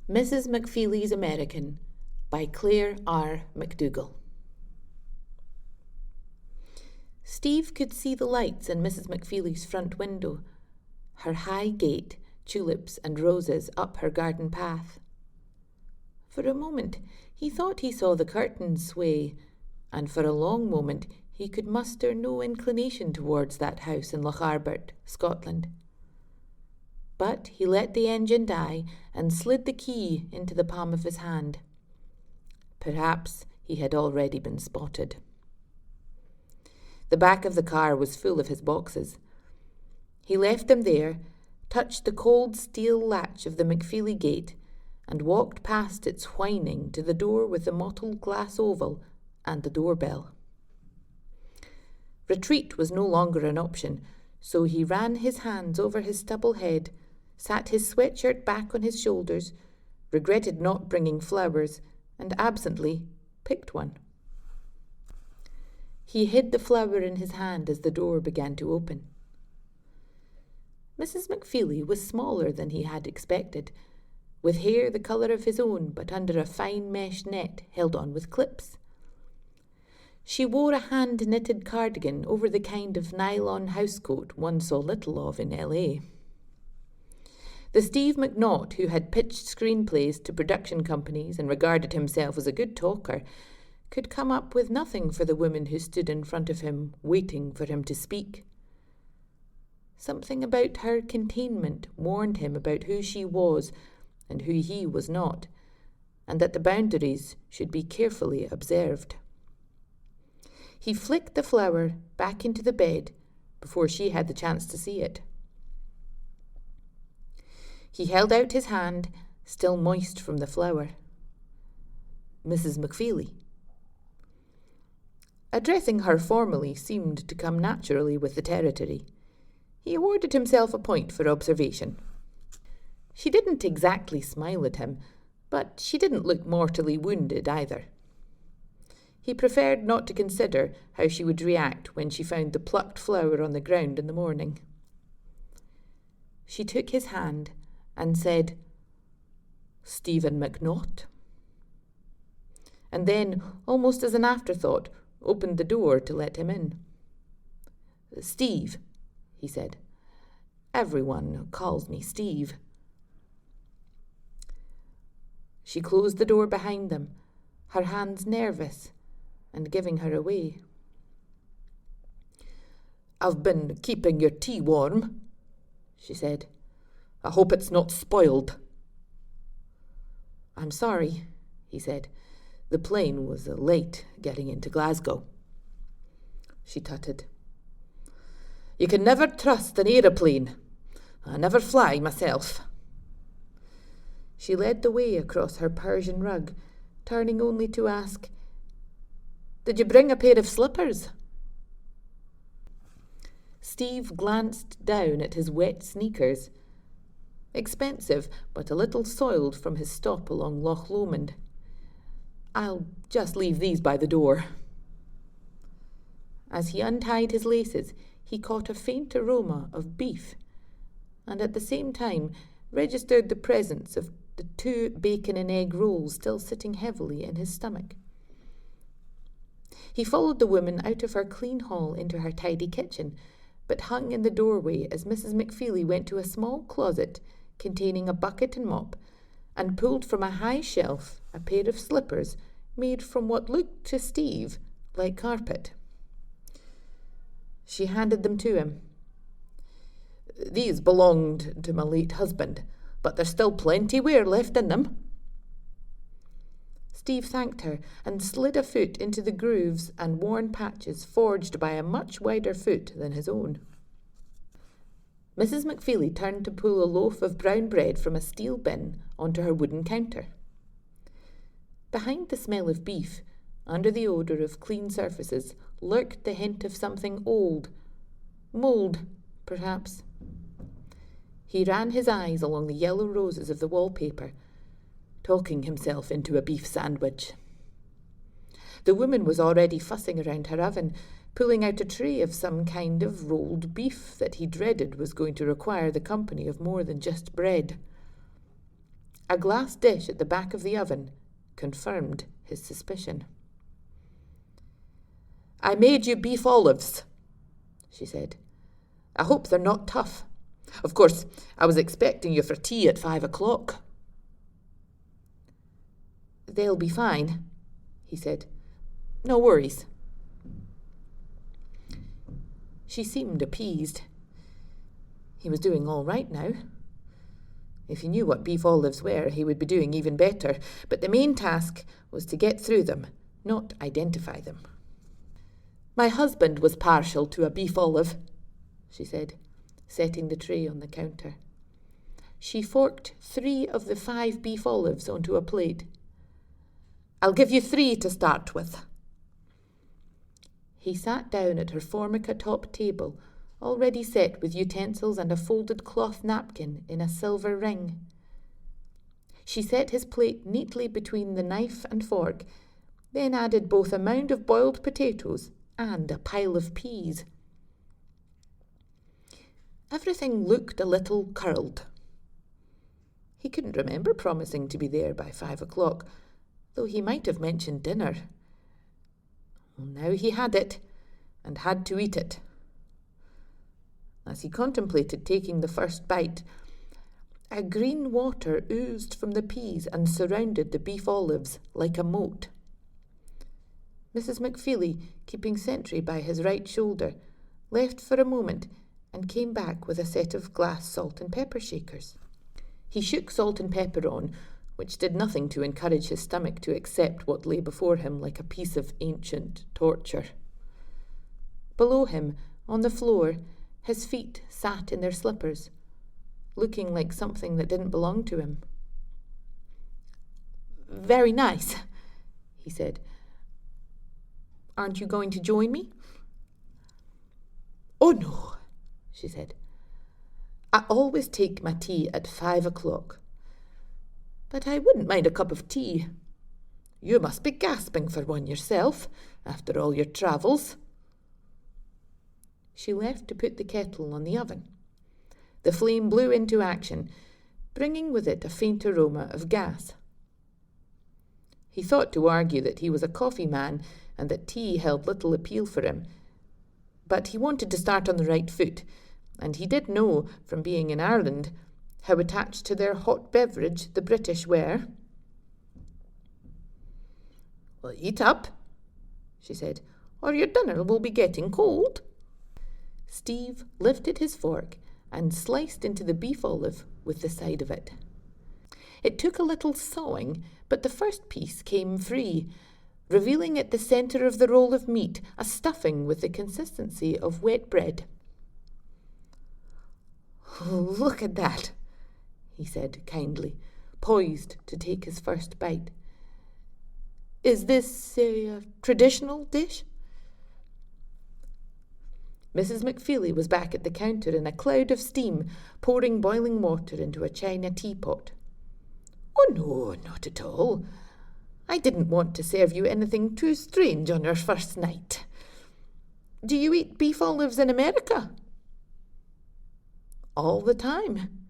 Mrs. McPhealy's American by Claire R. McDougall. Steve could see the lights in Mrs. McPhealy's front window, her high gate, tulips and roses up her garden path. For a moment he thought he saw the curtains sway, and for a long moment he could muster no inclination towards that house in Locharbert, Scotland. But he let the engine die and slid the key into the palm of his hand. Perhaps he had already been spotted. The back of the car was full of his boxes. He left them there, touched the cold steel latch of the McPhealy gate, and walked past its whining to the door with the mottled glass oval and the doorbell. Retreat was no longer an option, so he ran his hands over his stubble head, sat his sweatshirt back on his shoulders, regretted not bringing flowers, and absently picked one. He hid the flower in his hand as the door began to open. Mrs. McPhealy was smaller than he had expected, with hair the colour of his own but under a fine mesh net held on with clips. She wore a hand-knitted cardigan over the kind of nylon housecoat one saw little of in L.A. The Steve McNaught, who had pitched screenplays to production companies and regarded himself as a good talker, could come up with nothing for the woman who stood in front of him, waiting for him to speak. Something about her containment warned him about who she was and who he was not, and that the boundaries should be carefully observed. He flicked the flower back into the bed before she had the chance to see it. He held out his hand, still moist from the flower. Mrs. McPhealy. Addressing her formally seemed to come naturally with the territory. He awarded himself a point for observation. She didn't exactly smile at him, but she didn't look mortally wounded either. He preferred not to consider how she would react when she found the plucked flower on the ground in the morning. She took his hand and said, "Stephen McNaught," and then, almost as an afterthought, opened the door to let him in. "Steve," he said. "Everyone calls me Steve." She closed the door behind them, her hands nervous and giving her away. "I've been keeping your tea warm," she said. "I hope it's not spoiled." "I'm sorry," he said. "The plane was late getting into Glasgow." She tutted. "You can never trust an aeroplane. I never fly myself." She led the way across her Persian rug, turning only to ask, "Did you bring a pair of slippers?" Steve glanced down at his wet sneakers. Expensive, but a little soiled from his stop along Loch Lomond. "I'll just leave these by the door." As he untied his laces, he caught a faint aroma of beef, and at the same time registered the presence of the 2 bacon and egg rolls still sitting heavily in his stomach. He followed the woman out of her clean hall into her tidy kitchen, but hung in the doorway as Mrs. McPhealy went to a small closet containing a bucket and mop, and pulled from a high shelf a pair of slippers made from what looked to Steve like carpet. She handed them to him. "These belonged to my late husband, but there's still plenty wear left in them." Steve thanked her and slid a foot into the grooves and worn patches forged by a much wider foot than his own. Mrs. McPhealy turned to pull a loaf of brown bread from a steel bin onto her wooden counter. Behind the smell of beef, under the odour of clean surfaces, lurked the hint of something old. Mould, perhaps. He ran his eyes along the yellow roses of the wallpaper, talking himself into a beef sandwich. The woman was already fussing around her oven, pulling out a tray of some kind of rolled beef that he dreaded was going to require the company of more than just bread. A glass dish at the back of the oven confirmed his suspicion. "I made you beef olives," she said. "I hope they're not tough. Of course, I was expecting you for tea at 5 o'clock. "They'll be fine," he said. "No worries." She seemed appeased. He was doing all right now. If he knew what beef olives were, he would be doing even better, but the main task was to get through them, not identify them. "My husband was partial to a beef olive," she said, setting the tray on the counter. She forked 3 of the 5 beef olives onto a plate. "I'll give you 3 to start with." He sat down at her formica-top table, already set with utensils and a folded cloth napkin in a silver ring. She set his plate neatly between the knife and fork, then added both a mound of boiled potatoes and a pile of peas. Everything looked a little curled. He couldn't remember promising to be there by 5 o'clock, though he might have mentioned dinner. Well, now he had it, and had to eat it. As he contemplated taking the first bite, a green water oozed from the peas and surrounded the beef olives like a moat. Mrs. McPhealy, keeping sentry by his right shoulder, left for a moment and came back with a set of glass salt and pepper shakers. He shook salt and pepper on, which did nothing to encourage his stomach to accept what lay before him like a piece of ancient torture. Below him, on the floor, his feet sat in their slippers, looking like something that didn't belong to him. "Very nice," he said. "Aren't you going to join me?" "Oh, no," she said. "I always take my tea at 5 o'clock. But I wouldn't mind a cup of tea. You must be gasping for one yourself, after all your travels." She left to put the kettle on the oven. The flame blew into action, bringing with it a faint aroma of gas. He thought to argue that he was a coffee man and that tea held little appeal for him, but he wanted to start on the right foot, and he did know, from being in Ireland, how attached to their hot beverage the British were. "Well, eat up," she said, "or your dinner will be getting cold." Steve lifted his fork and sliced into the beef olive with the side of it. It took a little sawing, but the first piece came free, revealing at the centre of the roll of meat a stuffing with the consistency of wet bread. "Look at that," he said kindly, poised to take his first bite. "Is this a traditional dish?" Mrs. McPhealy was back at the counter in a cloud of steam, pouring boiling water into a china teapot. "Oh, no, not at all. I didn't want to serve you anything too strange on your first night. Do you eat beef olives in America?" "All the time,"